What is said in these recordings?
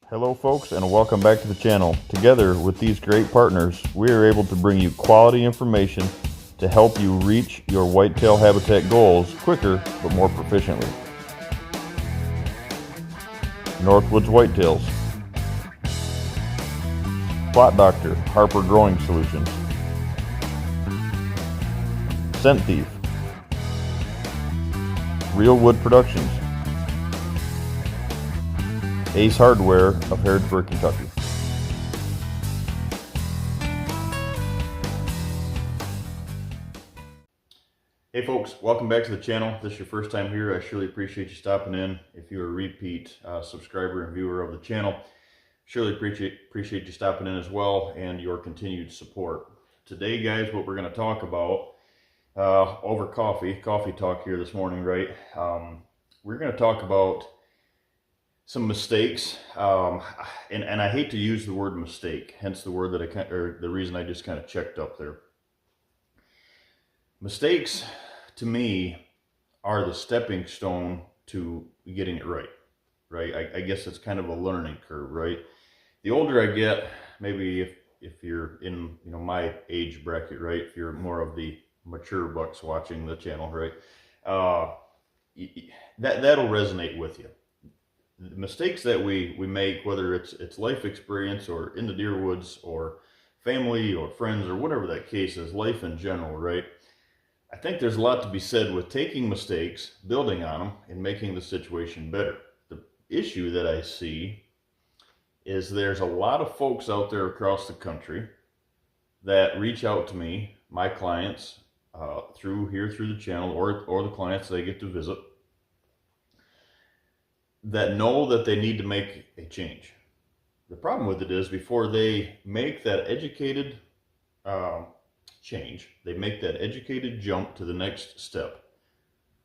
Hello folks, and welcome back to the channel. Together with these great partners, we are able to bring you quality information to help you reach your whitetail habitat goals quicker but more proficiently. Northwoods Whitetails, Plot Doctor, Harper Growing Solutions, Scent Thief, Real Wood Productions, Ace Hardware of Harrodsburg, Kentucky. Hey folks, welcome back to the channel. If this is your first time here, I surely appreciate you stopping in. If you're a repeat subscriber and viewer of the channel, surely appreciate you stopping in as well and your continued support. Today, guys, what we're going to talk about over coffee talk here this morning, right? We're going to talk about some mistakes, and I hate to use the word mistake, hence the word that the reason I just kind of checked up there. Mistakes, to me, are the stepping stone to getting it right? I guess it's kind of a learning curve, right? The older I get, maybe if you're in my age bracket, right? If you're more of the mature bucks watching the channel, right? That'll resonate with you. The mistakes that we make, whether it's life experience or in the deer woods or family or friends or whatever that case is, life in general, right? I think there's a lot to be said with taking mistakes, building on them, and making the situation better. The issue that I see is there's a lot of folks out there across the country that reach out to me, my clients, through the channel or the clients they get to visit, that know that they need to make a change. The problem with it is before they make that educated change, they make that educated jump to the next step.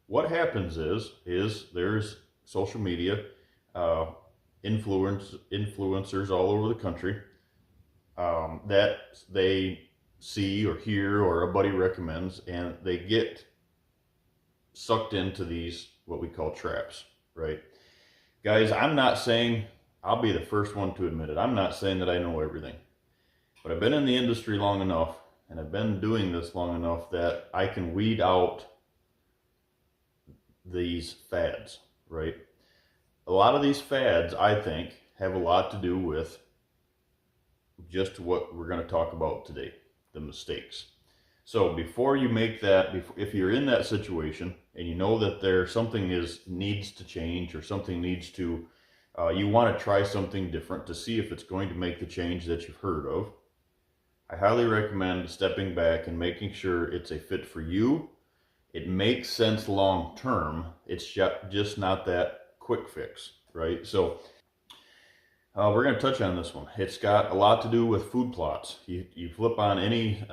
What happens is there's social media, influencers all over the country that they see or hear or a buddy recommends, and they get sucked into these, what we call traps, right? Guys, I'm not saying, I'll be the first one to admit it, I'm not saying that I know everything. But I've been in the industry long enough, and I've been doing this long enough that I can weed out these fads, right? A lot of these fads, I think, have a lot to do with just what we're going to talk about today, the mistakes. So before you make that, if you're in that situation and you know that something needs to change or something needs to, you want to try something different to see if it's going to make the change that you've heard of, I highly recommend stepping back and making sure it's a fit for you. It makes sense long term. It's just not that quick fix, right? So we're going to touch on this one. It's got a lot to do with food plots. You flip on any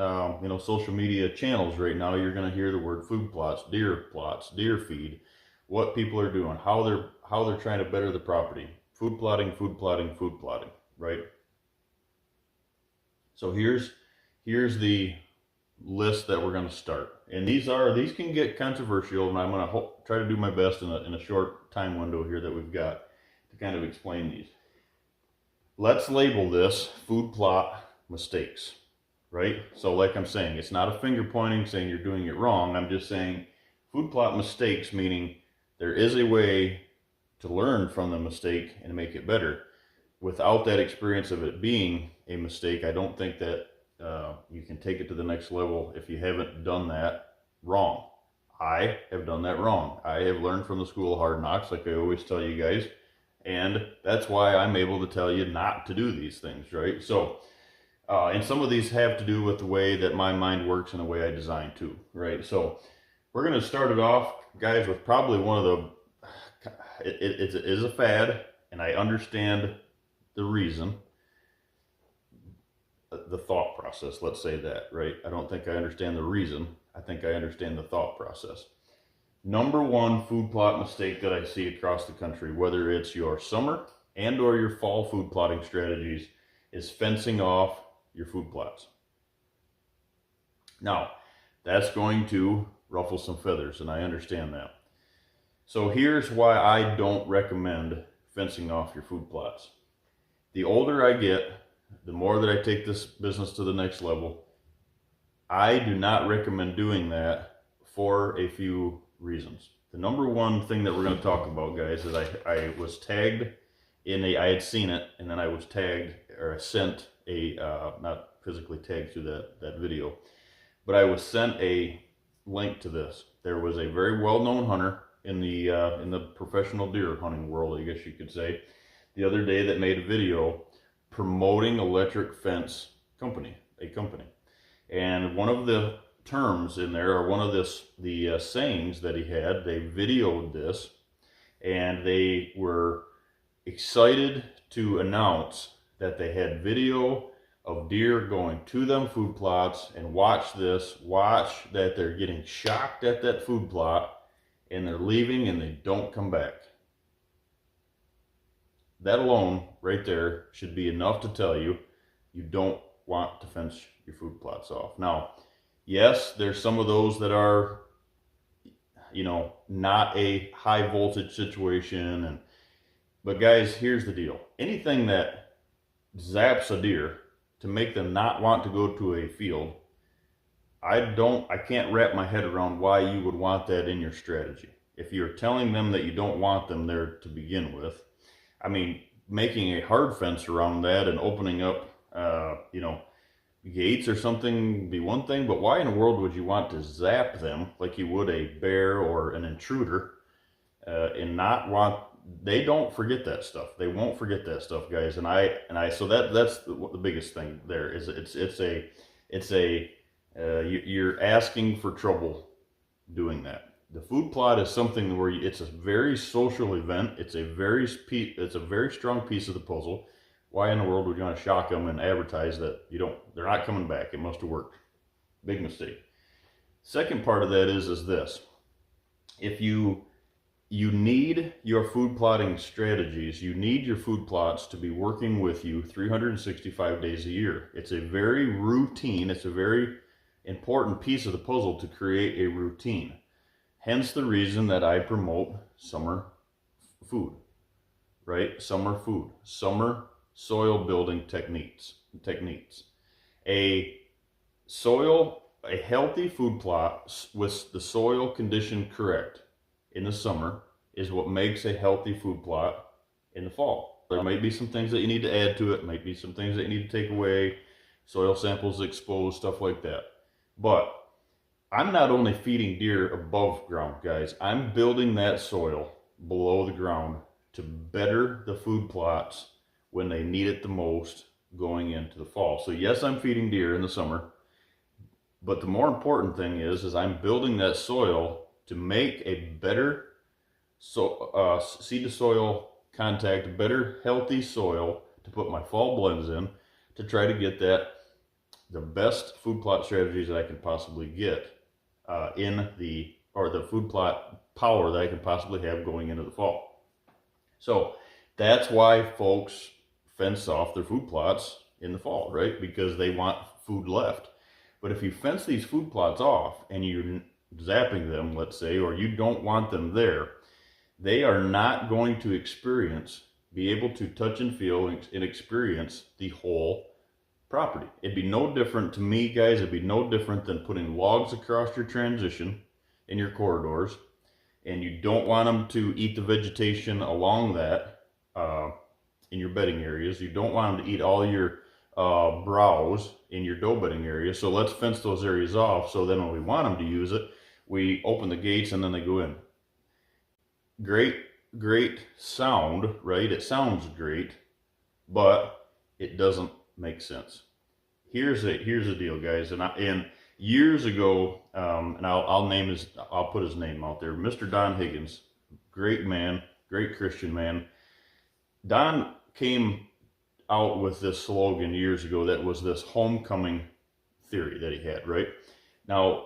social media channels right now, you're going to hear the word food plots, deer feed, what people are doing, how they're trying to better the property. Food plotting, right? So here's the list that we're going to start, and these can get controversial, and I'm going to try to do my best in a short time window here that we've got to kind of explain these. Let's label this food plot mistakes, right? So like I'm saying, it's not a finger pointing saying you're doing it wrong. I'm just saying food plot mistakes, meaning there is a way to learn from the mistake and make it better. Without that experience of it being a mistake, I don't think that you can take it to the next level if you haven't done that wrong. I have done that wrong. I have learned from the school of hard knocks, like I always tell you guys. And that's why I'm able to tell you not to do these things, right? So, and some of these have to do with the way that my mind works and the way I design too, right? So we're going to start it off, guys, with probably one of the, it is a fad, and I understand the reason, the thought process, let's say that, right? I don't think I understand the reason. I think I understand the thought process. Number one food plot mistake that I see across the country, whether it's your summer and or your fall food plotting strategies, is fencing off your food plots. Now, that's going to ruffle some feathers, and I understand that. So here's why I don't recommend fencing off your food plots. The older I get, the more that I take this business to the next level. I do not recommend doing that for a few reasons. The number one thing that we're going to talk about, guys, is I was tagged I had seen it, and then I was tagged, or sent not physically tagged through that video, but I was sent a link to this. There was a very well-known hunter in the professional deer hunting world, I guess you could say, the other day that made a video promoting electric fence company, a company. And one of the terms in there, or one of the sayings that he had, they videoed this, and they were excited to announce that they had video of deer going to them food plots, and watch that they're getting shocked at that food plot, and they're leaving and they don't come back. That alone right there should be enough to tell you you don't want to fence your food plots off. Now, yes, there's some of those that are, not a high voltage situation, but guys, here's the deal. Anything that zaps a deer to make them not want to go to a field, I can't wrap my head around why you would want that in your strategy. If you're telling them that you don't want them there to begin with, I mean, making a hard fence around that and opening up, gates or something be one thing, but why in the world would you want to zap them like you would a bear or an intruder, and not want? They don't forget that stuff. They won't forget that stuff, guys. So that's the biggest thing there is you're asking for trouble doing that. The food plot is something where it's a very social event. It's a very strong piece of the puzzle. Why in the world would you want to shock them and advertise that they're not coming back? It must have worked. Big mistake. Second part of that is this. If you need your food plotting strategies, you need your food plots to be working with you 365 days a year. It's a very routine, it's a very important piece of the puzzle to create a routine. Hence the reason that I promote summer food, right? Summer food, summer soil building techniques. A healthy food plot with the soil condition correct in the summer is what makes a healthy food plot in the fall. There might be some things that you need to add to it, might be some things that you need to take away, soil samples exposed, stuff like that. But I'm not only feeding deer above ground, guys, I'm building that soil below the ground to better the food plots when they need it the most going into the fall. So yes, I'm feeding deer in the summer, but the more important thing is I'm building that soil to make a better seed to soil contact, a better healthy soil to put my fall blends in, to try to get the best food plot strategies that I can possibly get the food plot power that I can possibly have going into the fall. So that's why folks fence off their food plots in the fall, right? Because they want food left. But if you fence these food plots off and you're zapping them, let's say, or you don't want them there, they are not going to be able to touch and feel and experience the whole property. It'd be no different to me, guys. It'd be no different than putting logs across your transition in your corridors, and you don't want them to eat the vegetation along that in your bedding areas. You don't want them to eat all your browse in your doe bedding area. So let's fence those areas off, so then when we want them to use it, we open the gates and then they go in. Great sound, right? It sounds great, but it doesn't make sense. Here's the deal, guys. And years ago, and I'll put his name out there, Mr. Don Higgins, great man, great Christian man. Don came out with this slogan years ago that was this homecoming theory that he had, right? Now,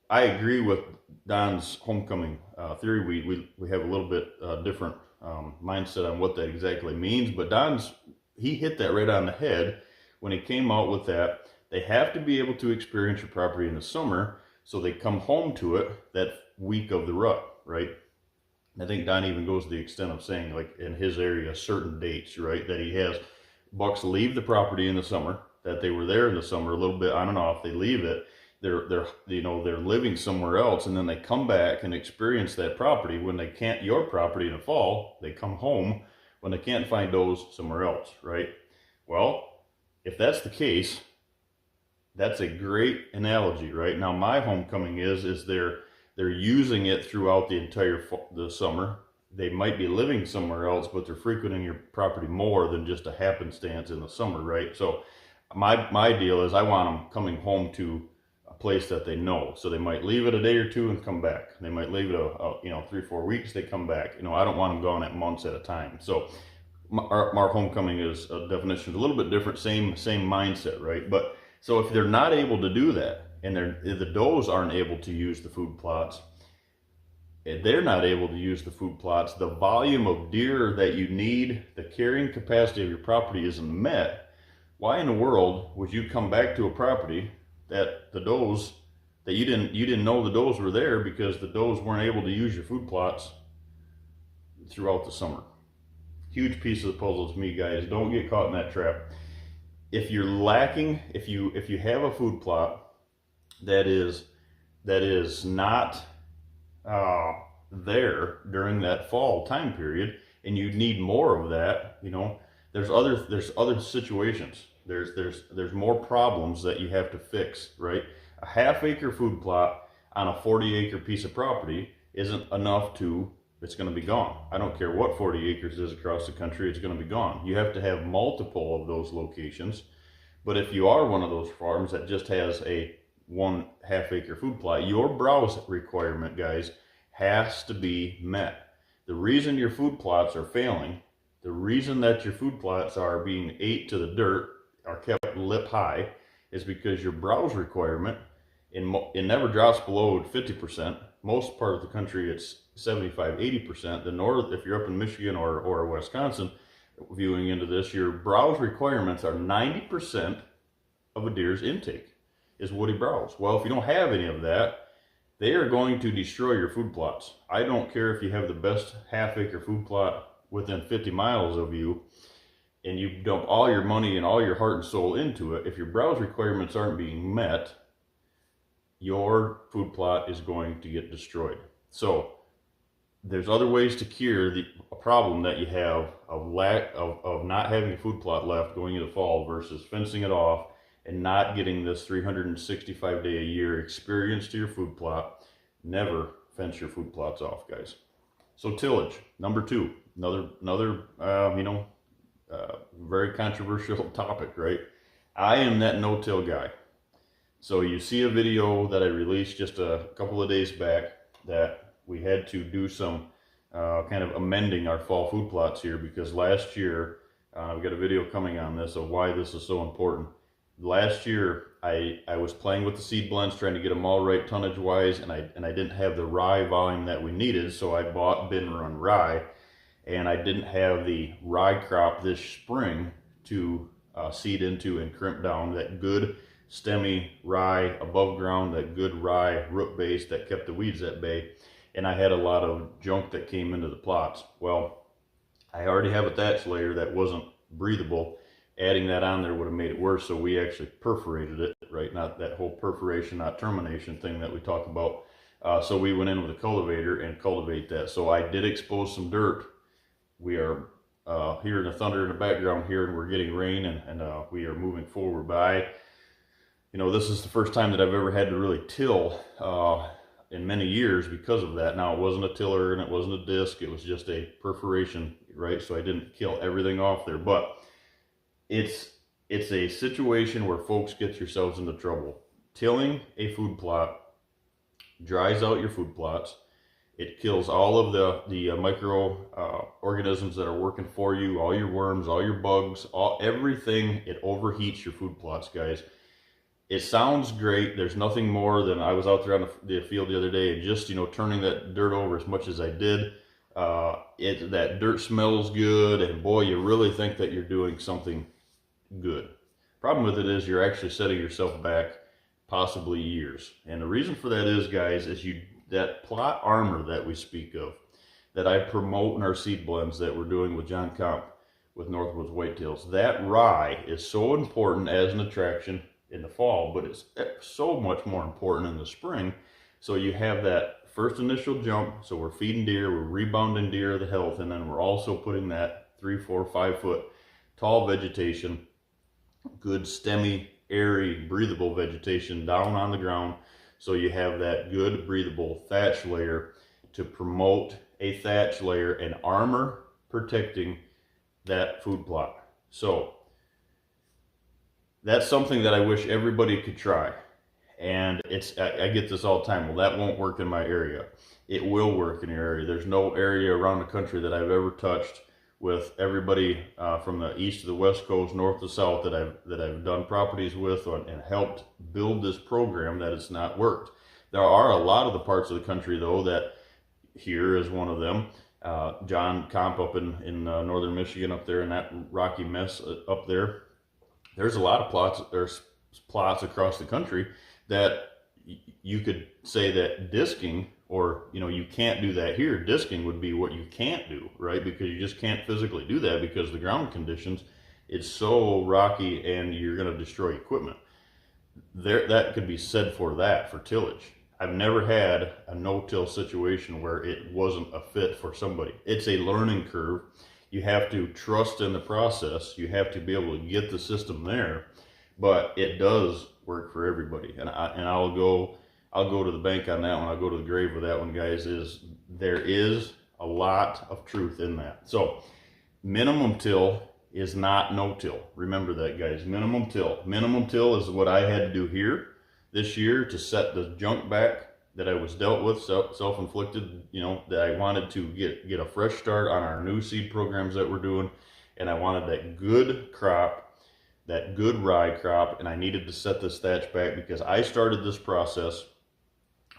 I agree with Don's homecoming theory. We have a little bit different mindset on what that exactly means, but he hit that right on the head when he came out with that. They have to be able to experience your property in the summer, so they come home to it that week of the rut, right? I think Don even goes to the extent of saying, like, in his area, certain dates, right, that he has bucks leave the property in the summer, that they were there in the summer a little bit on and off. They leave it. They're living somewhere else, and then they come back and experience that property. When they can't your property in the fall, they come home when they can't find does somewhere else, right? Well, if that's the case, that's a great analogy, right? Now my homecoming is they're using it throughout the entire the summer. They might be living somewhere else, but they're frequenting your property more than just a happenstance in the summer, right? So my deal is I want them coming home to a place that they know. So they might leave it a day or two and come back. They might leave it 3-4 weeks, they come back. I don't want them gone at months at a time. So our homecoming is a definition a little bit different, same mindset, right? But so if they're not able to do that, and the does aren't able to use the food plots, they're not able to use the food plots, the volume of deer that you need, the carrying capacity of your property isn't met, why in the world would you come back to a property that the does, that you didn't know the does were there because the does weren't able to use your food plots throughout the summer? Huge piece of the puzzle to me, guys. Don't get caught in that trap. If you're lacking, if you have a food plot that is not there during that fall time period, and you need more of that, there's other situations. There's more problems that you have to fix, right? A half-acre food plot on a 40-acre piece of property isn't enough to. It's going to be gone. I don't care what 40 acres is across the country, it's going to be gone. You have to have multiple of those locations. But if you are one of those farms that just has a 1/2 acre food plot, your browse requirement, guys, has to be met. The reason your food plots are failing, the reason that your food plots are being ate to the dirt, are kept lip high, is because your browse requirement, it never drops below 50%. Most part of the country, it's 75-80%. The north, if you're up in Michigan or Wisconsin viewing into this, your browse requirements are 90% of a deer's intake is woody browse. Well, if you don't have any of that, they are going to destroy your food plots. I don't care if you have the best half-acre food plot within 50 miles of you and you dump all your money and all your heart and soul into it. If your browse requirements aren't being met, your food plot is going to get destroyed. So there's other ways to cure a problem that you have of not having a food plot left going into fall versus fencing it off and not getting this 365-day a year experience to your food plot. Never fence your food plots off, guys. So tillage, number 2, another very controversial topic, right? I am that no-till guy. So you see a video that I released just a couple of days back that we had to do some kind of amending our fall food plots here, because last year, we got a video coming on this of why this is so important. Last year, I was playing with the seed blends, trying to get them all right tonnage wise, and I didn't have the rye volume that we needed, so I bought bin run rye, and I didn't have the rye crop this spring to seed into and crimp down that good stemmy rye above ground, that good rye root base that kept the weeds at bay, and I had a lot of junk that came into the plots. Well, I already have a thatch layer that wasn't breathable. Adding that on there would have made it worse, so we actually perforated it, right? Not that whole perforation, not termination thing that we talk about. So we went in with a cultivator and cultivate that. So I did expose some dirt. We are hearing the thunder in the background here, and we're getting rain, and we are moving forward. But this is the first time that I've ever had to really till in many years because of that. Now, it wasn't a tiller and it wasn't a disc, it was just a perforation, right? So I didn't kill everything off there, but it's a situation where folks get yourselves into trouble. Tilling a food plot dries out your food plots. It kills all of the micro organisms that are working for you, all your worms, all your bugs, everything. It overheats your food plots, guys. It sounds great. There's nothing more than, I was out there on the field the other day and just, turning that dirt over as much as I did. That dirt smells good, and boy, you really think that you're doing something good. Problem with it is you're actually setting yourself back possibly years. And the reason for that is, guys, is that plot armor that we speak of, that I promote in our seed blends that we're doing with John Comp, with Northwoods whitetails. That rye is so important as an attraction in the fall, but it's so much more important in the spring. So you have that first initial jump. So we're feeding deer, we're rebounding deer the health, and then we're also putting that 3, 4, 5 foot tall vegetation, good stemmy, airy, breathable vegetation down on the ground. So you have that good breathable thatch layer to promote a thatch layer and armor protecting that food plot. So that's something that I wish everybody could try. And I get this all the time. Well, that won't work in my area. It will work in your area. There's no area around the country that I've ever touched with everybody from the east to the west coast, north to south, that I've done properties with and helped build this program, that it's not worked. There are a lot of the parts of the country, though, that here is one of them. John Comp up in northern Michigan, up there in that rocky mess up there. There's a lot of plots. There's plots across the country that you could say that disking, or you can't do that here. Disking would be what you can't do, right? Because you just can't physically do that because the ground conditions, it's so rocky and you're going to destroy equipment. That could be said for tillage. I've never had a no-till situation where it wasn't a fit for somebody. It's a learning curve. You have to trust in the process. You have to be able to get the system there, but it does work for everybody. And I'll go to the bank on that one. I'll go to the grave with that one, guys. There is a lot of truth in that. So minimum till is not no till. Remember that, guys. Minimum till. Minimum till is what I had to do here this year to set the junk back that I was dealt with, self-inflicted, that I wanted to get a fresh start on our new seed programs that we're doing. And I wanted that good crop, that good rye crop, and I needed to set this thatch back because I started this process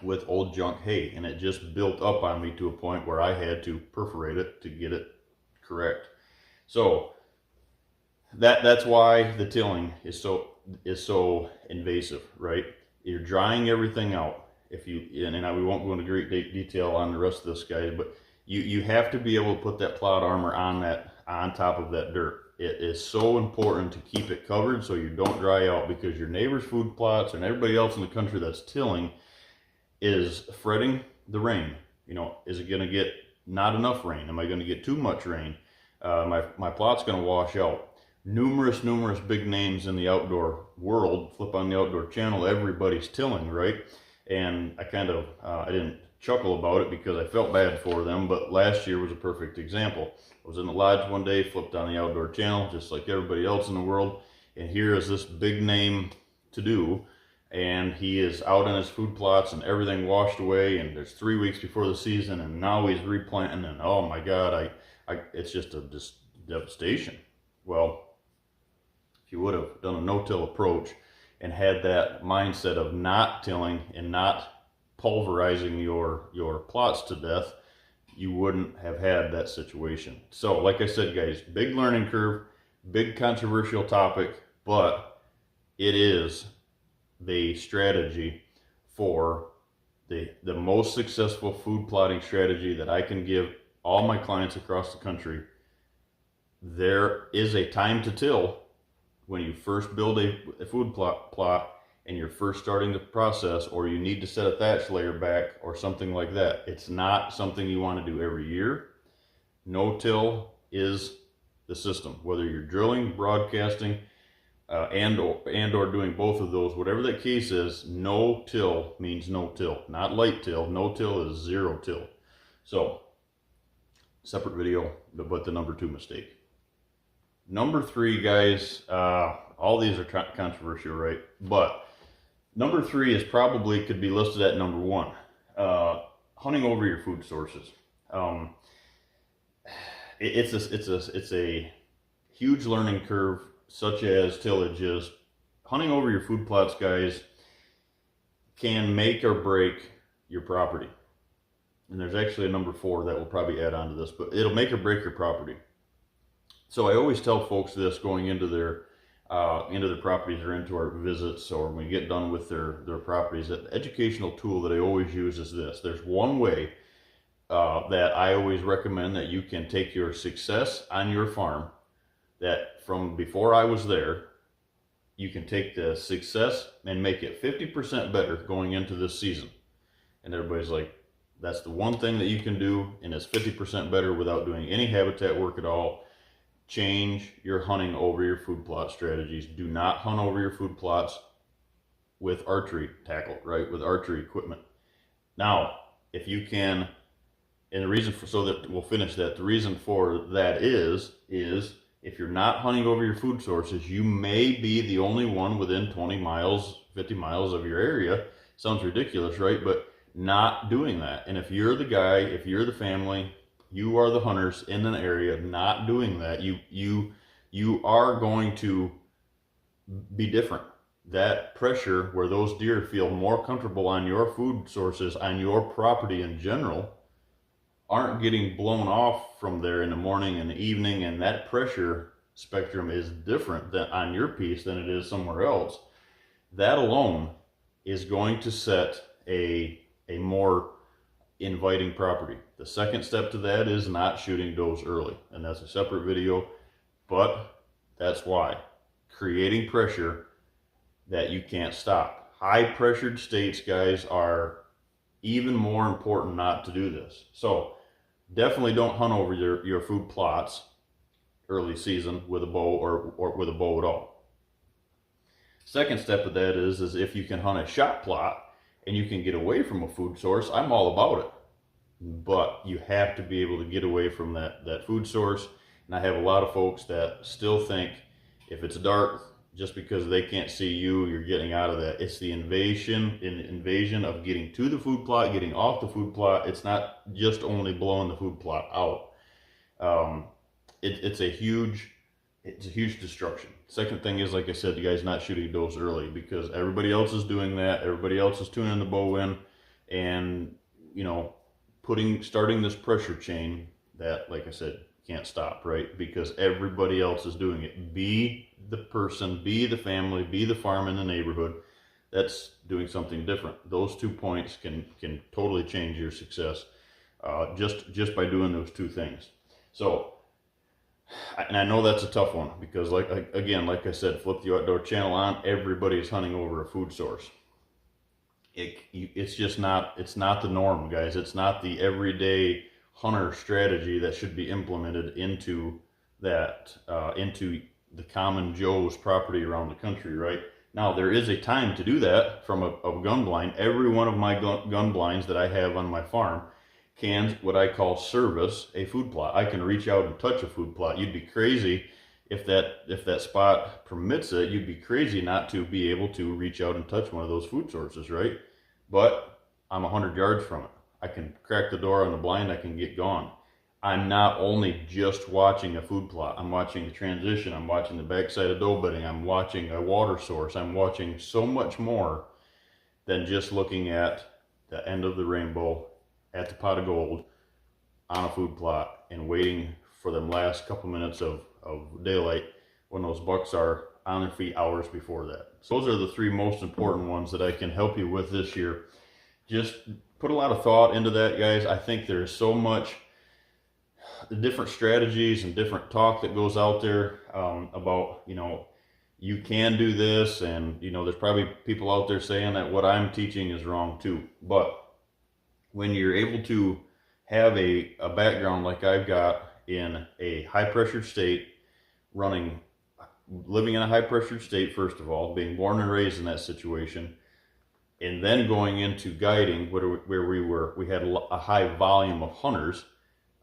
with old junk hay, and it just built up on me to a point where I had to perforate it to get it correct. So that's why the tilling is so invasive, right? You're drying everything out. We won't go into great detail on the rest of this, guys, but you have to be able to put that plot armor on top of that dirt. It is so important to keep it covered so you don't dry out, because your neighbor's food plots and everybody else in the country that's tilling is fretting the rain. Is it going to get not enough rain? Am I going to get too much rain? My plot's going to wash out. Numerous big names in the outdoor world. Flip on the outdoor channel, everybody's tilling, right? And I didn't chuckle about it because I felt bad for them, but last year was a perfect example. I was in the lodge one day, flipped on the outdoor channel, just like everybody else in the world, and here is this big name to do, and he is out in his food plots and everything washed away, and there's 3 weeks before the season, and now he's replanting, and oh my God, it's just a devastation. Well, if you would have done a no-till approach and had that mindset of not tilling and not pulverizing your plots to death, you wouldn't have had that situation. So like I said, guys, big learning curve, big controversial topic, but it is the strategy for the most successful food plotting strategy that I can give all my clients across the country. There is a time to till when you first build a food plot and you're first starting the process, or you need to set a thatch layer back or something like that. It's not something you want to do every year. No-till is the system. Whether you're drilling, broadcasting, and or doing both of those, whatever that case is, no-till means no-till. Not light till. No-till is zero-till. So, separate video, but the number 2 mistake. Number 3, guys, all these are controversial, right? But number 3 is probably could be listed at number 1. Hunting over your food sources. It's a huge learning curve, such as tillage is. Hunting over your food plots, guys, can make or break your property. And there's actually a number 4 that will probably add on to this, but it'll make or break your property. So I always tell folks this going into their properties or into our visits, or when we get done with their properties, that the educational tool that I always use is this. There's one way that I always recommend that you can take your success on your farm that from before I was there, you can take the success and make it 50% better going into this season. And everybody's like, that's the one thing that you can do, and it's 50% better without doing any habitat work at all. Change your hunting over your food plot strategies. Do not hunt over your food plots with archery tackle, right? With archery equipment. Now, if you can, and the reason for, so that we'll finish that, the reason for that is if you're not hunting over your food sources, you may be the only one within 20 miles, 50 miles of your area. Sounds ridiculous, right? But not doing that. And if you're the guy, if you're the family, you are the hunters in an area, not doing that, you are going to be different. That pressure where those deer feel more comfortable on your food sources, on your property in general, aren't getting blown off from there in the morning and the evening, and that pressure spectrum is different than on your piece than it is somewhere else. That alone is going to set a more inviting property. The second step to that is not shooting does early, and that's a separate video, but that's why. Creating pressure that you can't stop. High pressured states, guys, are even more important not to do this. So definitely don't hunt over your food plots early season with a bow or with a bow at all. Second step of that is if you can hunt a shot plot and you can get away from a food source, I'm all about it. But you have to be able to get away from that food source. And I have a lot of folks that still think if it's dark, just because they can't see you, you're getting out of that. It's the invasion of getting to the food plot, getting off the food plot. It's not just only blowing the food plot out. It's a huge destruction. Second thing is, like I said, you guys not shooting does early because everybody else is doing that. Everybody else is tuning the bow in, and starting this pressure chain that, like I said, can't stop, right? Because everybody else is doing it. Be the person, be the family, be the farm in the neighborhood that's doing something different. Those 2 points can totally change your success just by doing those two things. So, and I know that's a tough one because, like I said, flip the outdoor channel on, everybody's hunting over a food source. It's just not, it's not the norm, guys. It's not the everyday hunter strategy that should be implemented into that, into the common Joe's property around the country, right? Now, there is a time to do that from a gun blind. Every one of my gun blinds that I have on my farm can, what I call, service a food plot. I can reach out and touch a food plot. You'd be crazy if that spot permits it. You'd be crazy not to be able to reach out and touch one of those food sources, right? But I'm 100 yards from it. I can crack the door on the blind, I can get gone. I'm not only just watching a food plot, I'm watching the transition, I'm watching the backside of doe bedding, I'm watching a water source, I'm watching so much more than just looking at the end of the rainbow at the pot of gold on a food plot and waiting for them last couple minutes of daylight when those bucks are on their feet hours before that. So those are the three most important ones that I can help you with this year. Just put a lot of thought into that, guys. I think there's so much different strategies and different talk that goes out there about, you can do this, and there's probably people out there saying that what I'm teaching is wrong too. But when you're able to have a background like I've got in a high pressured state, living in a high pressured state, first of all, being born and raised in that situation, and then going into guiding where we had a high volume of hunters,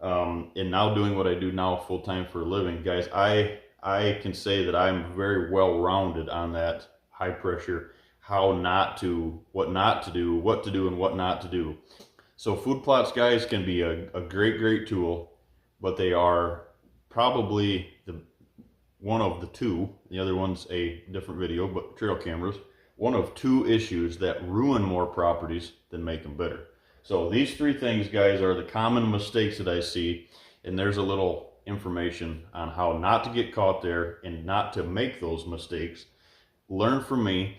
and now doing what I do now full time for a living, guys, I can say that I'm very well rounded on that high pressure, what not to do, what to do and what not to do. So food plots, guys, can be a great tool, but they are probably one of the two, the other one's a different video, but trail cameras, one of two issues that ruin more properties than make them better. So these three things, guys, are the common mistakes that I see, and there's a little information on how not to get caught there and not to make those mistakes. Learn from me,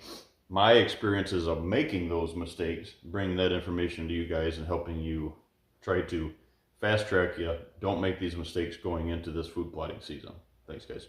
my experiences of making those mistakes, bringing that information to you guys and helping you try to fast track you. Don't make these mistakes going into this food plotting season. Thanks, guys.